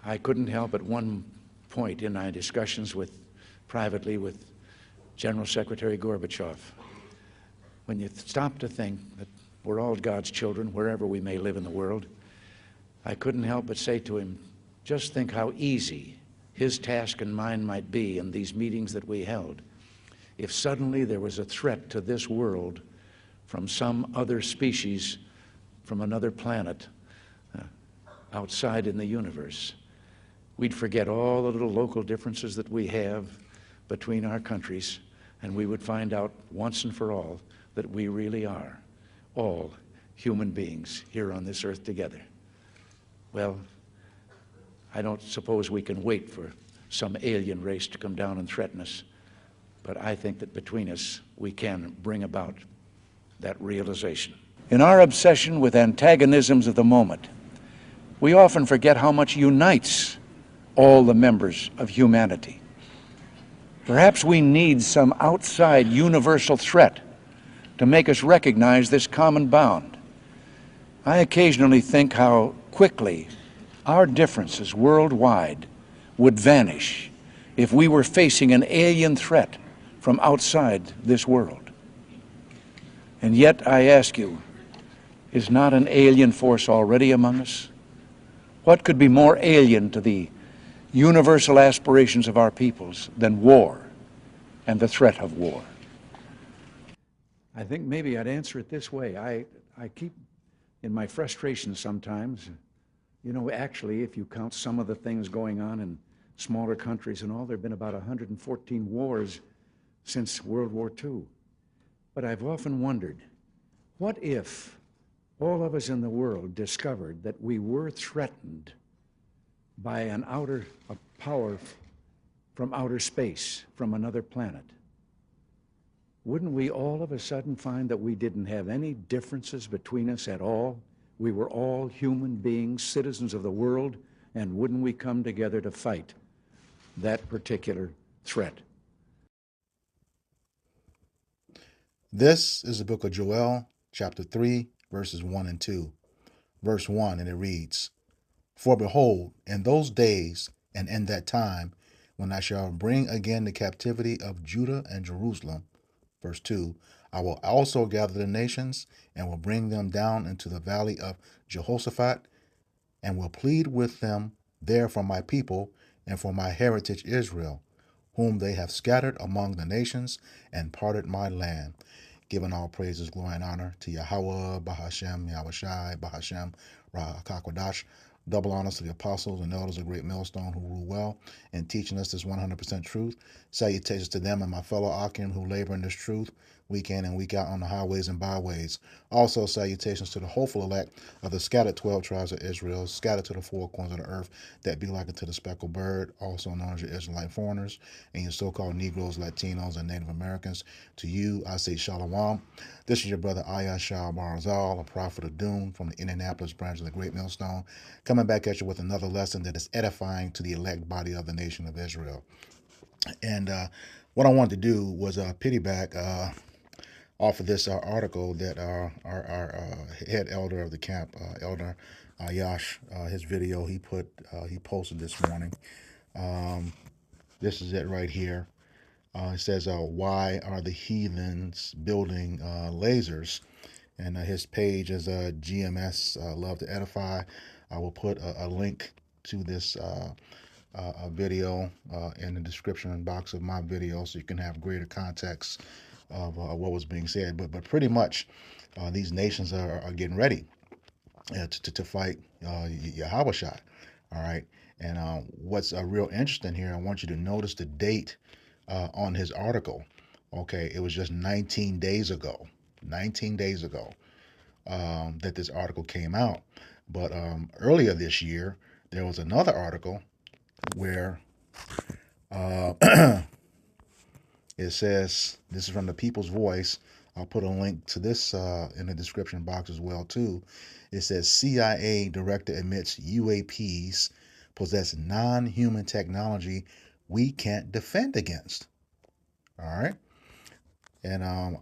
I couldn't help at one point in my discussions privately with General Secretary Gorbachev, when you stop to think that we're all God's children wherever we may live in the world, I couldn't help but say to him, just think how easy his task and mine might be in these meetings that we held if suddenly there was a threat to this world from some other species, from another planet, outside in the universe. We'd forget all the little local differences that we have between our countries, and we would find out once and for all that we really are all human beings here on this earth together. Well, I don't suppose we can wait for some alien race to come down and threaten us, but I think that between us we can bring about that realization. In our obsession with antagonisms of the moment, we often forget how much unites all the members of humanity. Perhaps we need some outside universal threat to make us recognize this common bond. I occasionally think how quickly our differences worldwide would vanish if we were facing an alien threat from outside this world. And yet, I ask you, is not an alien force already among us? What could be more alien to the universal aspirations of our peoples than war and the threat of war? I think maybe I'd answer it this way. I keep, in my frustration sometimes, you know, actually, if you count some of the things going on in smaller countries and all, there have been about 114 wars since World War II. But I've often wondered, what if all of us in the world discovered that we were threatened by a power from outer space, from another planet? Wouldn't we all of a sudden find that we didn't have any differences between us at all? We were all human beings, citizens of the world, and wouldn't we come together to fight that particular threat? This is the book of Joel, chapter 3, verses 1 and 2. Verse 1, and it reads, For behold, in those days and in that time, when I shall bring again the captivity of Judah and Jerusalem, verse 2, I will also gather the nations and will bring them down into the valley of Jehoshaphat and will plead with them there for my people and for my heritage Israel, whom they have scattered among the nations and parted my land. Giving all praises, glory, and honor to Yahweh, Bahashem, Yahushai, Bahashem, Ra'akakwadash. Double honors to the apostles and elders of Great Millstone who rule well in teaching us this 100% truth. Salutations to them and my fellow Akim who labor in this truth week in and week out on the highways and byways. Also salutations to the hopeful elect of the scattered 12 tribes of Israel, scattered to the four corners of the earth, that be like unto the speckled bird, also known as your Israelite foreigners, and your so-called Negroes, Latinos, and Native Americans. To you, I say Shalom. This is your brother Ayashah Barzal, a prophet of doom from the Indianapolis branch of the Great Millstone, coming back at you with another lesson that is edifying to the elect body of the nation of Israel. And what I wanted to do was piggyback off of this article that our head elder of the camp, Elder Yash, his video he posted this morning. This is it right here. It says, why are the heathens building lasers? And his page is GMS LoveToEdify. I will put a link to this video in the description box of my video so you can have greater context of what was being said. But pretty much these nations are getting ready to fight Yahushua. All right. And what's real interesting here, I want you to notice the date on his article. Okay, it was just 19 days ago. 19 days ago that this article came out. But earlier this year, there was another article where it says, this is from the People's Voice. I'll put a link to this in the description box as well, too. It says, CIA director admits UAPs possess non-human technology we can't defend against. All right. And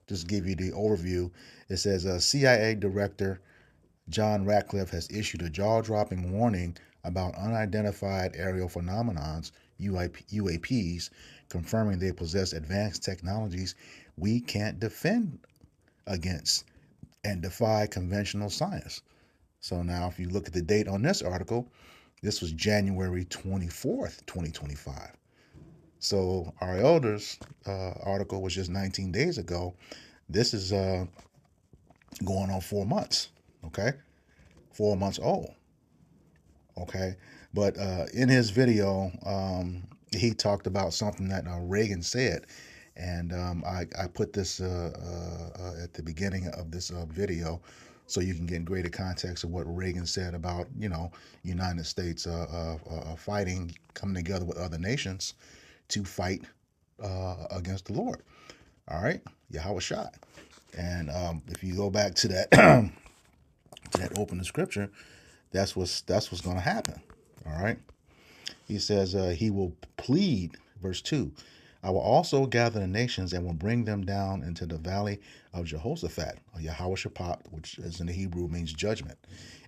just give you the overview. It says CIA director John Ratcliffe has issued a jaw-dropping warning about unidentified aerial phenomenons, UAPs, confirming they possess advanced technologies we can't defend against and defy conventional science. So now, if you look at the date on this article, this was January 24th, 2025. So our elders article was just 19 days ago. This is going on 4 months, okay? 4 months old, okay? But in his video, he talked about something that Reagan said. And I put this at the beginning of this video so you can get greater context of what Reagan said about, United States fighting, coming together with other nations to fight against the Lord. All right, Yahweh shot. And if you go back to that to that opening scripture, that's what's going to happen. All right. He says he will plead, verse 2, I will also gather the nations and will bring them down into the valley of Jehoshaphat, or Yahweh Shaphat, which is in the Hebrew means judgment.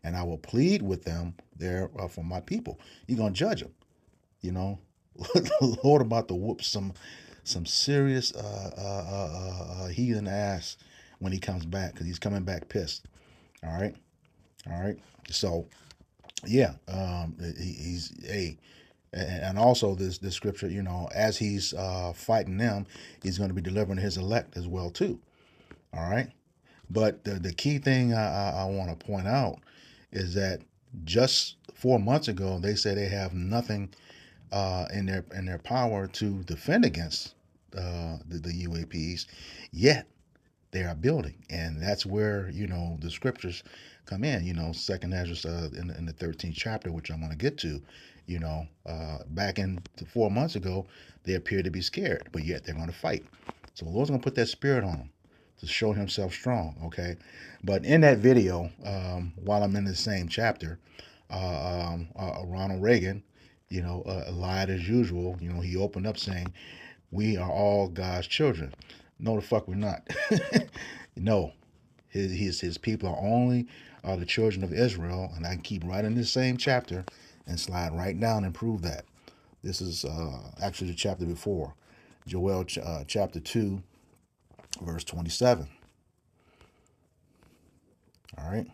And I will plead with them there for my people. You're going to judge them. The Lord about to whoop some serious heathen ass when he comes back, because he's coming back pissed. All right. So yeah, he's and also this scripture, as he's fighting them, he's going to be delivering his elect as well too. All right. But the key thing I want to point out is that just 4 months ago they said they have nothing in their power to defend against the UAPs, yet they are building. And that's where the scriptures come in. Second Ezra in the 13th chapter, which I'm going to get to. Back in 4 months ago, they appeared to be scared, but yet they're going to fight. So the Lord's going to put that spirit on them to show himself strong. Okay. But in that video, while I'm in the same chapter, Ronald Reagan, lied as usual. He opened up saying, we are all God's children. No, the fuck we're not. No, his people are only the children of Israel, and I can keep right in this same chapter and slide right down and prove that. This is actually the chapter before, Joel chapter 2, verse 27. All right.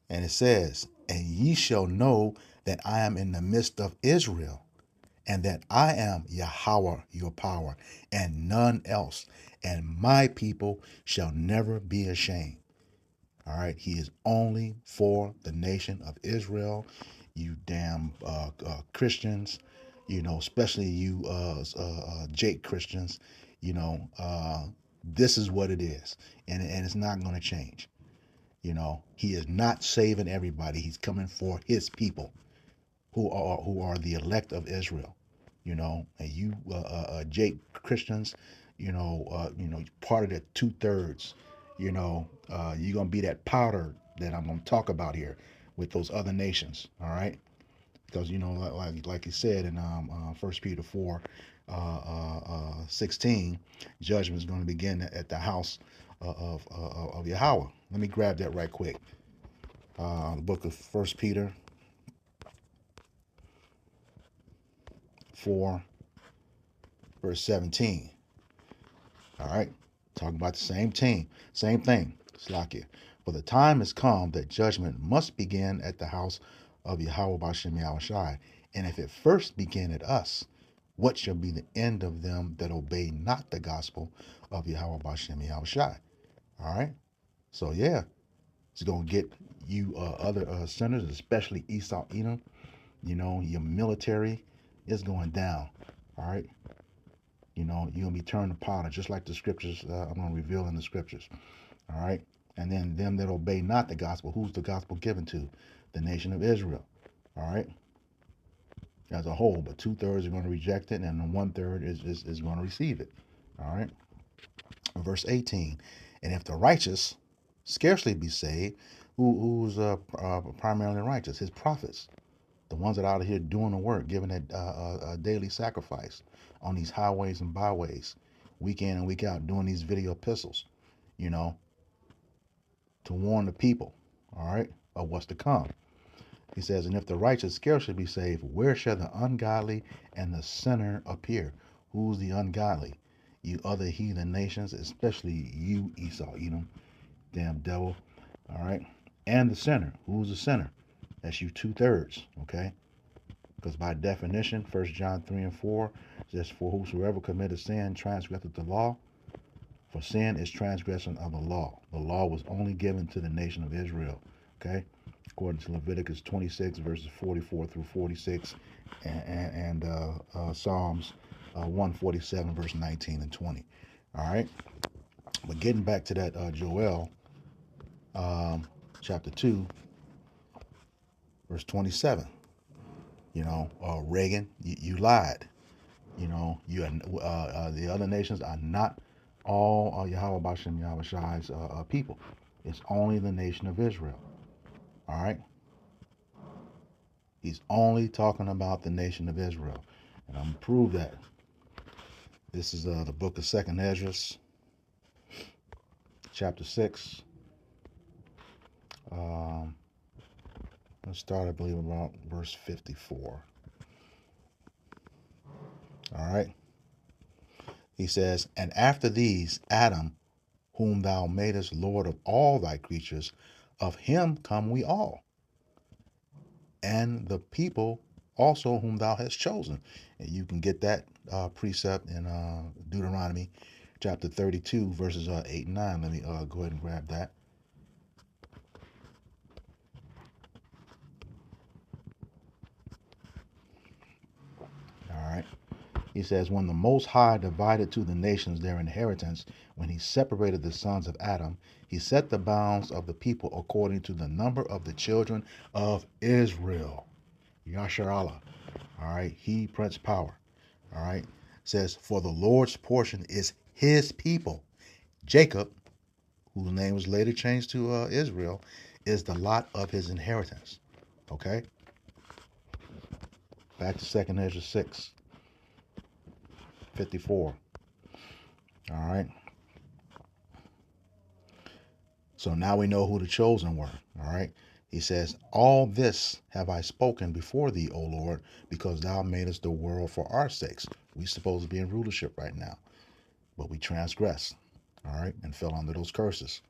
And it says, and ye shall know that I am in the midst of Israel, and that I am Yahweh, your power, and none else, and my people shall never be ashamed. All right, he is only for the nation of Israel. You damn Christians, especially you Jake Christians, this is what it is, and it's not going to change. He is not saving everybody. He's coming for his people, who are the elect of Israel. And you Jake Christians, part of that 2/3. You're gonna be that powder that I'm gonna talk about here with those other nations. All right, because like he said in 1 Peter 4, 16, judgment is going to begin at the house of Yahweh. Let me grab that right quick. The book of 1 Peter 4, verse 17. All right, talking about the same thing. Slakia. For the time has come that judgment must begin at the house of Yahweh Bashem Yahushai. And if it first begin at us, what shall be the end of them that obey not the gospel of Yahweh Bashem Yahushai? All right. So yeah, it's gonna get you other sinners, especially Esau Edom. Your military is going down. All right. You're going to be turned to powder, just like the scriptures I'm going to reveal in the scriptures. All right. And then them that obey not the gospel, who's the gospel given to? The nation of Israel. All right. As a whole, but 2/3 are going to reject it, and 1/3 is going to receive it. All right. Verse 18. And if the righteous scarcely be saved, who's primarily righteous? His prophets. The ones that are out here doing the work, giving a daily sacrifice on these highways and byways, week in and week out, doing these video epistles, to warn the people. All right. of what's to come. He says, and if the righteous scarcely be saved, where shall the ungodly and the sinner appear? Who's the ungodly? You other heathen nations, especially you, Esau, Edom, damn devil. All right. And the sinner. Who's the sinner? That's you 2/3. Okay. Because by definition, 1 John 3:4 says, for whosoever committeth sin transgresseth the law. For sin is transgression of the law. The law was only given to the nation of Israel. Okay. According to Leviticus 26, verses 44 through 46, and Psalms 147, verse 19 and 20. All right. But getting back to that Joel, chapter 2, verse 27. Reagan, you lied. The other nations are not all Yahweh Bashem Yahweh Shai's people. It's only the nation of Israel. All right. He's only talking about the nation of Israel. And I'm going to prove that. This is the book of 2nd Ezra, chapter 6. Let's start, I believe, about verse 54. All right. He says, and after these, Adam, whom thou madest Lord of all thy creatures, of him come we all, and the people also whom thou hast chosen. And you can get that precept in Deuteronomy chapter 32, verses 8 and 9. Let me go ahead and grab that. All right. He says, when the Most High divided to the nations their inheritance, when he separated the sons of Adam, he set the bounds of the people according to the number of the children of Israel. Yashar Allah. All right. He, Prince Power. All right. Says, for the Lord's portion is his people. Jacob, whose name was later changed to Israel, is the lot of his inheritance. Okay. Back to 2nd Ezra 6. 54. All right. So now we know who the chosen were. All right. He says, all this have I spoken before thee, O Lord, because thou madest the world for our sakes. We supposed to be in rulership right now, but we transgressed. All right. And fell under those curses,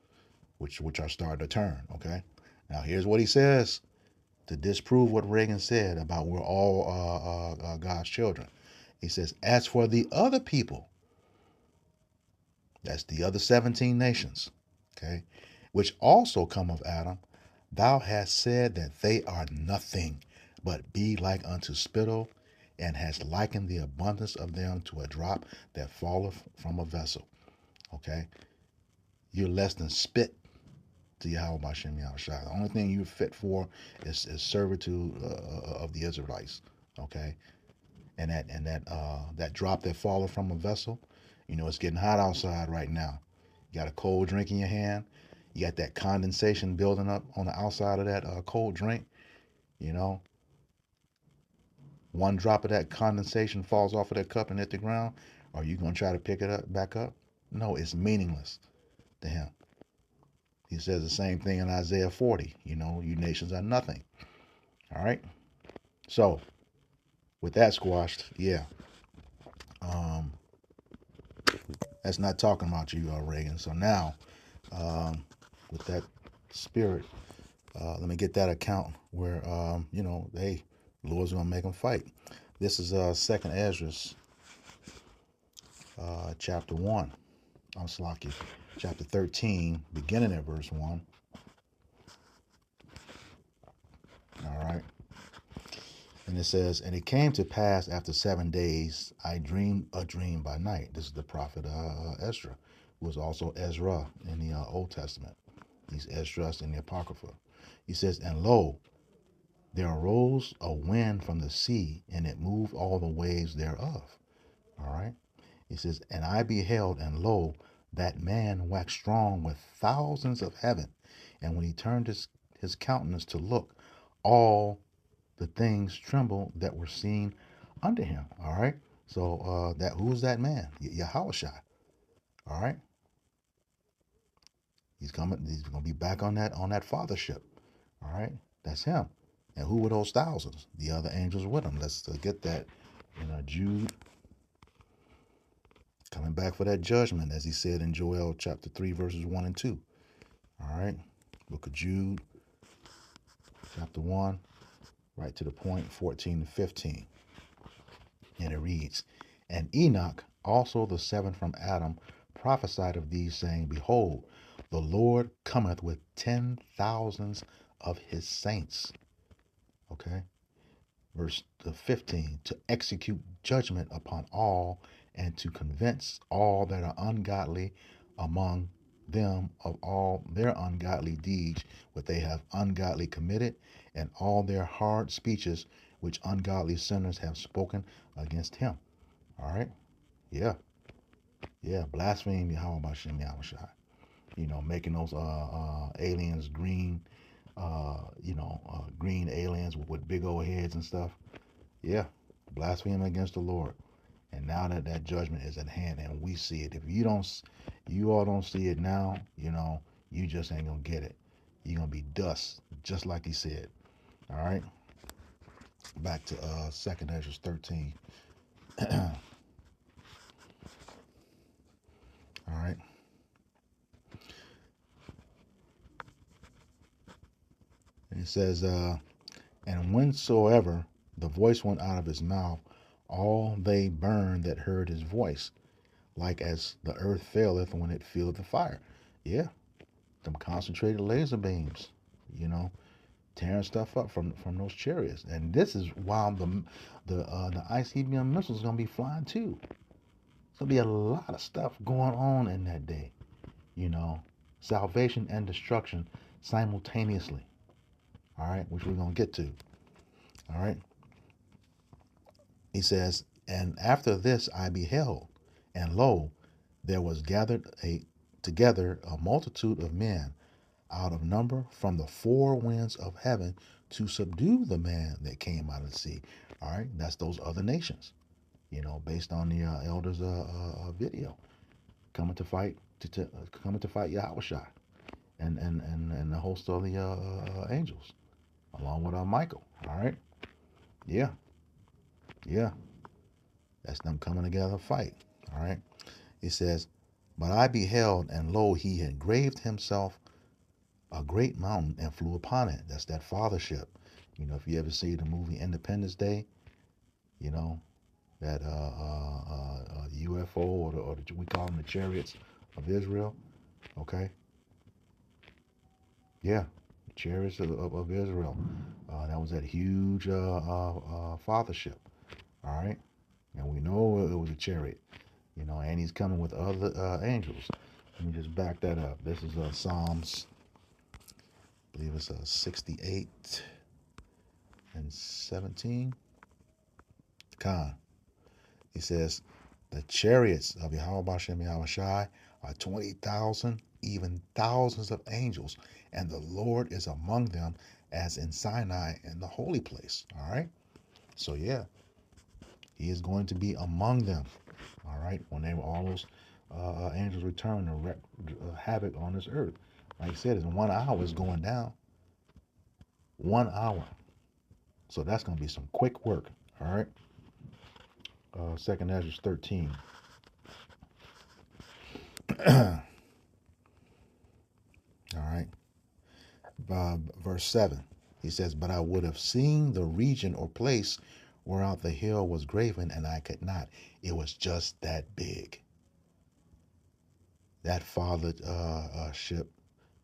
which are starting to turn. Okay. Now here's what he says to disprove what Reagan said about we're all God's children. He says, as for the other people, that's the other 17 nations, okay, which also come of Adam, thou hast said that they are nothing, but be like unto spittle, and hast likened the abundance of them to a drop that falleth from a vessel. Okay, you're less than spit to Yahweh Bashem Yahushua. The only thing you're fit for is servitude of the Israelites. Okay, and that drop that falleth from a vessel. It's getting hot outside right now. You got a cold drink in your hand. You got that condensation building up on the outside of that cold drink. One drop of that condensation falls off of that cup and hit the ground. Are you going to try to pick it up back up? No, it's meaningless to him. He says the same thing in Isaiah 40. You nations are nothing. All right. So with that squashed, yeah. That's not talking about you, Reagan. So now, with that spirit, let me get that account where, the Lord's going to make them fight. This is 2nd Ezra, chapter 1. I'm Slaki, chapter 13, beginning at verse 1. All right. And it says, and it came to pass after 7 days, I dreamed a dream by night. This is the prophet Ezra, who was also Ezra in the Old Testament. He's Esdras in the Apocrypha. He says, and lo, there arose a wind from the sea, and it moved all the waves thereof. All right. He says, and I beheld, and lo, that man waxed strong with thousands of heaven. And when he turned his countenance to look, all the things trembled that were seen under him. All right. So who's that man? Yahushua. All right. He's coming. He's going to be back on that fathership. All right, that's him. And who were those thousands? The other angels with him. Let's get that in Jude, coming back for that judgment, as he said in Joel chapter 3, verses 1 and 2. All right, book of Jude, chapter 1, right to the point, 14 to 15. And it reads, And Enoch, also the seventh from Adam, prophesied of these, saying, Behold, the Lord cometh with 10,000s of his saints. Okay. Verse 15, to execute judgment upon all, and to convince all that are ungodly among them of all their ungodly deeds which they have ungodly committed, and all their hard speeches which ungodly sinners have spoken against him. All right? Yeah. Yeah. Blaspheme Yahweh Bashem Yahushai. Making those aliens green, green aliens with big old heads and stuff. Yeah. Blaspheme against the Lord. And now that judgment is at hand and we see it. If you all don't see it now, you just ain't gonna get it. You're gonna be dust, just like he said. All right. Back to 2nd Ezra 13. All right. And it says, and whensoever the voice went out of his mouth, all they burned that heard his voice, like as the earth faileth when it feeleth the fire. Yeah, them concentrated laser beams, tearing stuff up from those chariots. And this is while the ICBM missiles gonna be flying too. There's gonna be a lot of stuff going on in that day. Salvation and destruction simultaneously. All right, which we're gonna get to. All right. He says, and after this I beheld, and lo, there was gathered together a multitude of men out of number from the four winds of heaven to subdue the man that came out of the sea. All right, that's those other nations, based on the elders' video, coming to fight Yahushua and the host of the angels, along with Michael. All right, yeah, that's them coming together to fight. All right, it says, but I beheld, and lo, he had graved himself a great mountain and flew upon it. That's that fathership. If you ever see the movie Independence Day, that UFO or we call them the chariots of Israel. Okay. Yeah, the chariots of Israel. That was that huge fathership. All right, and we know it was a chariot. And he's coming with other angels. Let me just back that up. This is Psalms, I believe it's 68 and 17. Khan. He says, the chariots of Yahweh Bashem Yahushai are 20,000, even thousands of angels, and the Lord is among them as in Sinai in the holy place. All right. So yeah, he is going to be among them. All right. When all those angels return to wreak havoc on this earth. Like I said, in 1 hour it's going down. 1 hour. So that's going to be some quick work. All right. 2nd Ezra 13. All right. Verse 7. He says, but I would have seen the region or place whereout the hill was graven, and I could not. It was just that big. That fathered ship,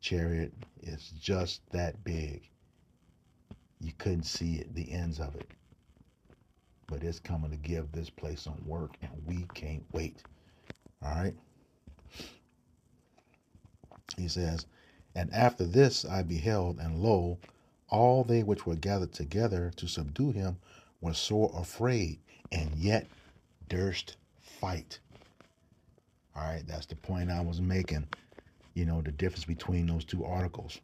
chariot, is just that big. You couldn't see it, the ends of it. But it's coming to give this place some work, and we can't wait. All right. He says, and after this I beheld, and lo, all they which were gathered together to subdue him were sore afraid, and yet durst fight. All right, that's the point I was making. The difference between those two articles.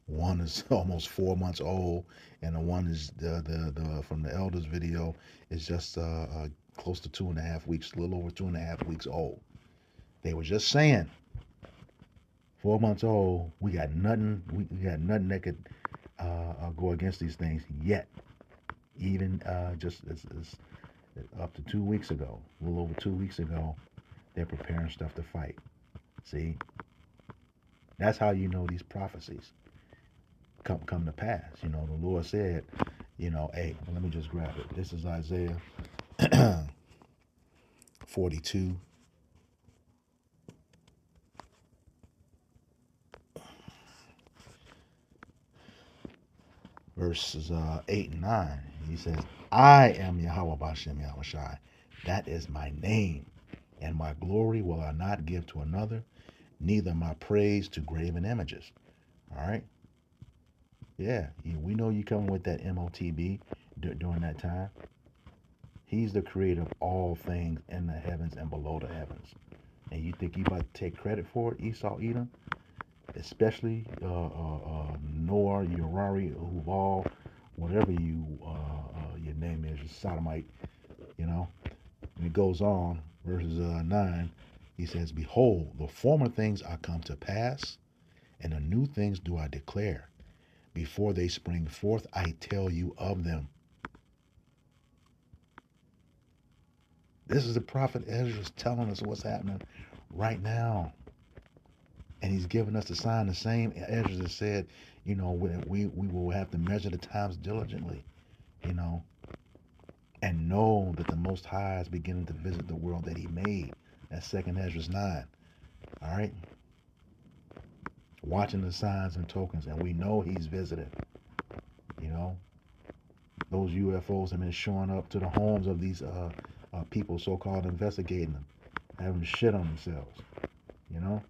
One is almost 4 months old, and the one is the from the elders video is just close to 2.5 weeks, a little over 2.5 weeks old. They were just saying, 4 months old, we got nothing. We got nothing that could go against these things yet. Even just as up to 2 weeks ago, a little over 2 weeks ago, they're preparing stuff to fight. See, that's how you know these prophecies come to pass. You know, the Lord said, you know, hey, let me just grab it. This is Isaiah 42. Verses 8 and 9. He says, I am Yahweh Bashem Yahushai. That is my name. And my glory will I not give to another, neither my praise to graven images. All right? Yeah, we know you coming with that MOTB during that time. He's the creator of all things in the heavens and below the heavens. And you think you about to take credit for it, Esau, Edom? Especially Noah, Urari, Huval, whatever your name is, sodomite, you know. And it goes on, verses 9, he says, behold, the former things are come to pass, and the new things do I declare. Before they spring forth, I tell you of them. This is the prophet Ezra telling us what's happening right now. And he's giving us the sign, the same Ezra said, you know, we will have to measure the times diligently, you know, and know that the Most High is beginning to visit the world that he made. That's 2nd Ezra 9. All right? Watching the signs and tokens, and we know he's visited. You know, those UFOs have been showing up to the homes of these people, so-called investigating them, having shit on themselves. You know?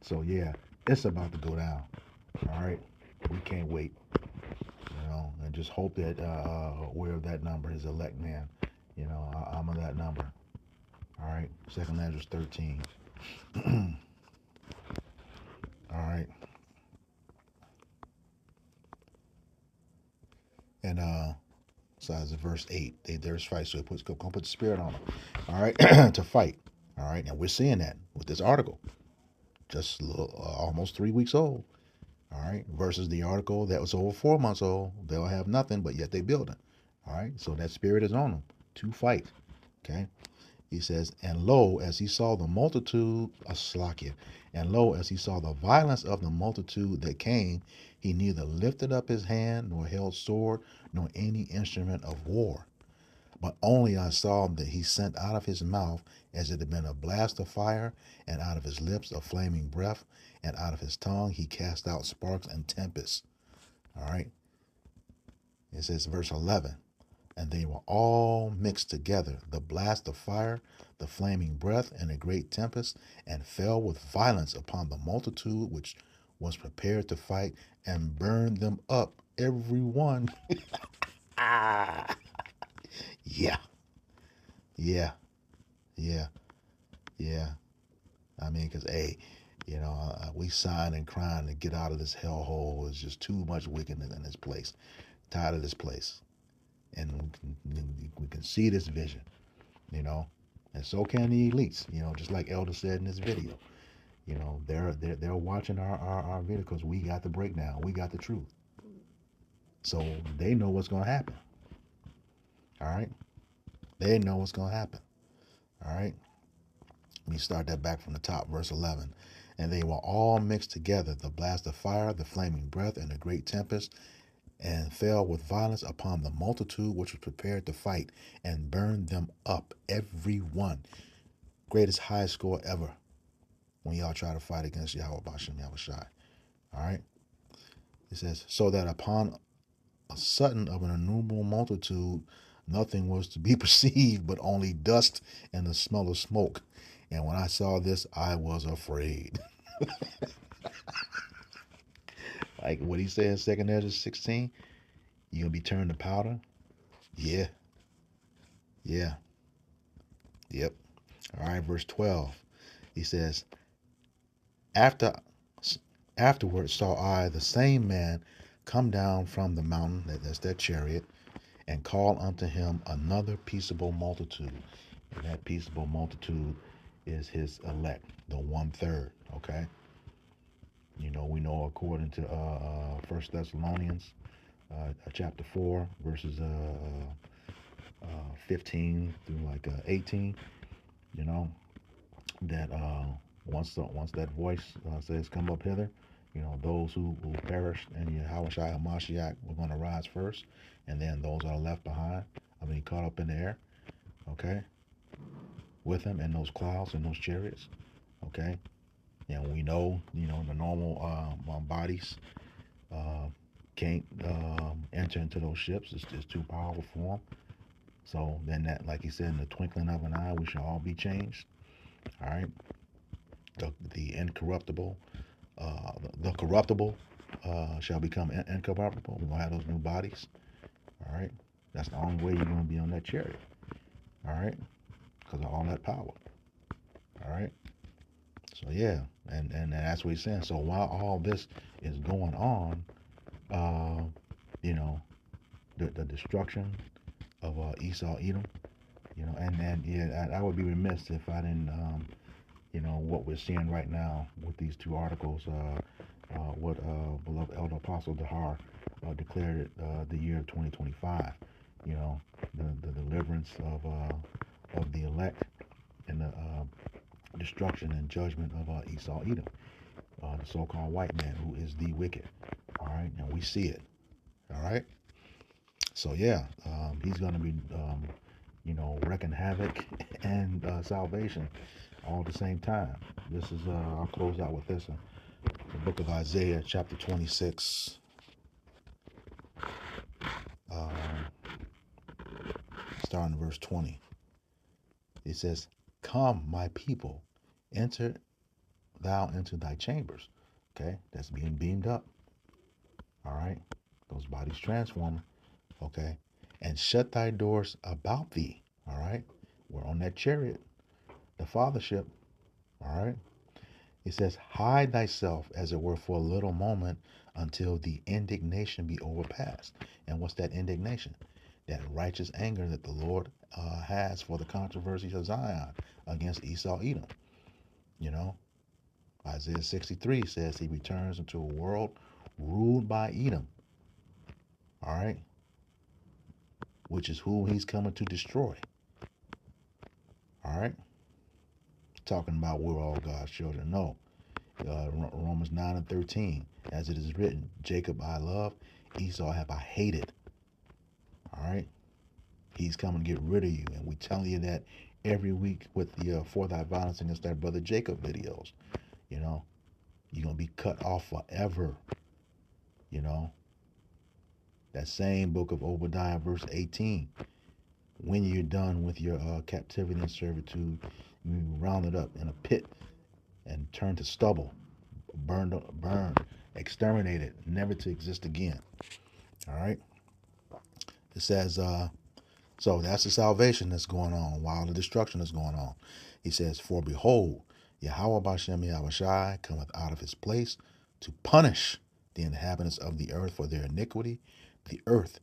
So, yeah, it's about to go down. All right? We can't wait. You know, and just hope that we're of that number, his elect man. You know, I'm of that number. All right? 2nd Ezra 13. All right. And so as verse 8, there's fight. So it puts gonna put the spirit on them. All right, to fight. All right, and we're seeing that with this article, just almost 3 weeks old. All right, versus the article that was over 4 months old. They'll have nothing, but yet they building. All right, so that spirit is on them to fight. Okay. He says, and lo, as he saw the multitude of Slakia, and lo, as he saw the violence of the multitude that came, he neither lifted up his hand, nor held sword, nor any instrument of war. But only I saw that he sent out of his mouth as it had been a blast of fire, and out of his lips a flaming breath, and out of his tongue he cast out sparks and tempests. All right. It says, verse 11. And they were all mixed together, the blast of fire, the flaming breath, and a great tempest, and fell with violence upon the multitude which was prepared to fight, and burned them up, every one. Ah, yeah, yeah, yeah, yeah. I mean, because, hey, you know, we sighing and crying to get out of this hellhole. It's just too much wickedness in this place. Tired of this place. And we can see this vision, you know, and so can the elites, you know, just like Elder said in this video. You know, they're watching our video because we got the breakdown, we got the truth, so they know what's going to happen. All right, they know what's going to happen. All right, let me start that back from the top, verse 11. And they were all mixed together, the blast of fire, the flaming breath, and the great tempest, and fell with violence upon the multitude which was prepared to fight, and burned them up, every one. Greatest high score ever when y'all try to fight against Yahweh Bashem Yahushai. All right? It says, so that upon a sudden of an innumerable multitude, nothing was to be perceived but only dust and the smell of smoke. And when I saw this, I was afraid. Like what he said in 2nd Ezra 16, you're going to be turned to powder? Yeah. Yeah. Yep. All right, verse 12. He says, afterwards saw I the same man come down from the mountain, that's that chariot, and call unto him another peaceable multitude. And that peaceable multitude is his elect, the 1/3. Okay. We know according to 1 Thessalonians chapter 4, verses 15 through like 18, you know, that once that voice says, "Come up hither," those who perished in Yahushua HaMashiach were going to rise first, and then those that are left behind, caught up in the air, okay, with him in those clouds and those chariots, okay. And we know, the normal bodies can't enter into those ships. It's too powerful for them. So then that, like he said, in the twinkling of an eye, we shall all be changed. All right. The incorruptible, the corruptible shall become incorruptible. We're going to have those new bodies. All right. That's the only way you're going to be on that chariot. All right. Because of all that power. All right. So yeah, and that's what he's saying. So while all this is going on, the destruction of Esau, Edom, and yeah, I would be remiss if I didn't, what we're seeing right now with these two articles, what beloved Elder Apostle Dahar declared the year 2025, the deliverance of the elect and the destruction and judgment of Esau, Edom, the so-called white man who is the wicked. All right, and we see it. All right. So yeah, he's going to be, wreaking havoc and salvation all at the same time. This is, I'll close out with this, the book of Isaiah, chapter 26, starting in verse 20. It says, "Come, my people, enter thou into thy chambers." Okay, that's being beamed up. All right, those bodies transforming. Okay, "and shut thy doors about thee." All right, we're on that chariot, the fathership. All right, it says, "Hide thyself as it were for a little moment until the indignation be overpassed." And what's that indignation? That righteous anger that the Lord has for the controversies of Zion against Esau, Edom. Isaiah 63 says he returns into a world ruled by Edom. All right, which is who he's coming to destroy. All right, talking about we're all God's children. No, Romans 9 and 13, as it is written, "Jacob I love, Esau have I hated." All right, he's coming to get rid of you, and we telling you that every week with the "For Thy Violence Against Thy Brother Jacob" videos. You're gonna be cut off forever. That same book of Obadiah, verse 18. When you're done with your captivity and servitude, you rounded up in a pit and turned to stubble, burned, exterminated, never to exist again. All right. It says, so that's the salvation that's going on while the destruction is going on. He says, "For behold, Yahweh Bashem Yahushai cometh out of his place to punish the inhabitants of the earth for their iniquity. The earth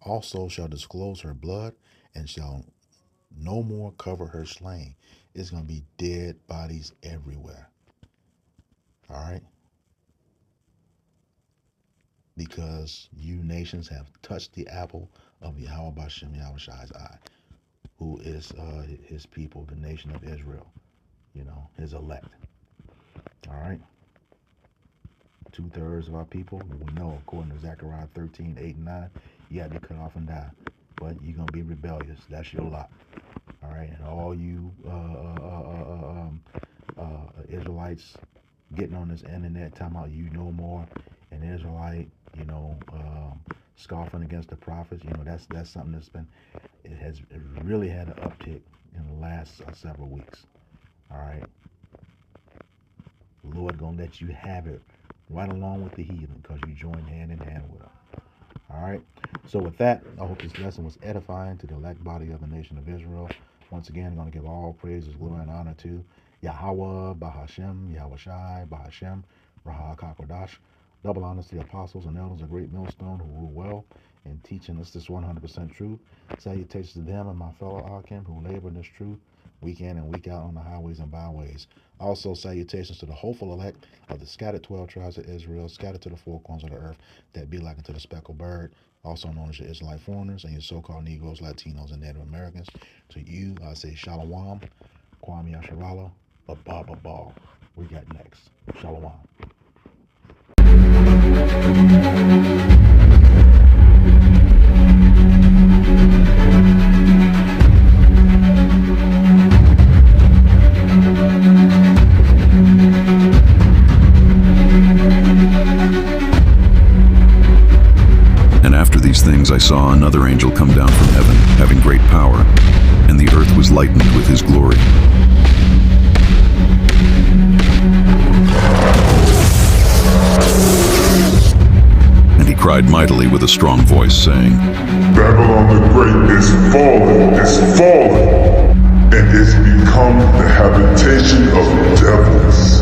also shall disclose her blood and shall no more cover her slain." It's going to be dead bodies everywhere. All right. Because you nations have touched the apple of Yahweh Bashem Yahushai's eye, who is his people, the nation of Israel, his elect. All right. 2/3 of our people, we know, according to Zechariah 13, 8 and 9, you have to cut off and die. But you're going to be rebellious. That's your lot. All right. And all you Israelites getting on this internet talking about you know more an Israelite, scoffing against the prophets, that's something it has really had an uptick in the last several weeks. All right. The Lord gonna let you have it right along with the heathen because you join hand in hand with them. All right. So with that, I hope this lesson was edifying to the elect body of the nation of Israel. Once again, I'm going to give all praises, glory, and honor to Yahweh, Bahashem, Yahushai, Bahashem, Raha Kakodash. Double honors to the apostles and elders of Great Millstone who rule well in teaching us this 100% truth. Salutations to them and my fellow Akim who labor in this truth week in and week out on the highways and byways. Also, salutations to the hopeful elect of the scattered 12 tribes of Israel, scattered to the four corners of the earth, that be like unto the speckled bird, also known as your Israelite foreigners and your so-called Negroes, Latinos, and Native Americans. To you, I say Shalom, Kwame Yasharala, Ababa Ball. We got next. Shalom. And after these things I saw another angel come down from heaven, having great power, and the earth was lightened with his glory. And he cried mightily with a strong voice, saying, Babylon the Great is fallen, and is become the habitation of devils.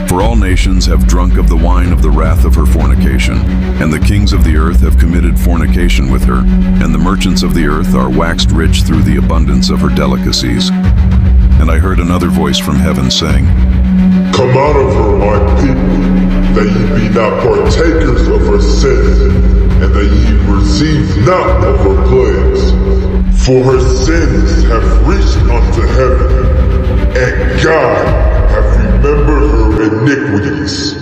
For all nations have drunk of the wine of the wrath of her fornication, and the kings of the earth have committed fornication with her, and the merchants of the earth are waxed rich through the abundance of her delicacies. And I heard another voice from heaven saying, Come out of her, my people, that ye be not partakers of her sins, and that ye receive not of her plagues. For her sins have reached unto heaven, and God hath remembered her iniquities.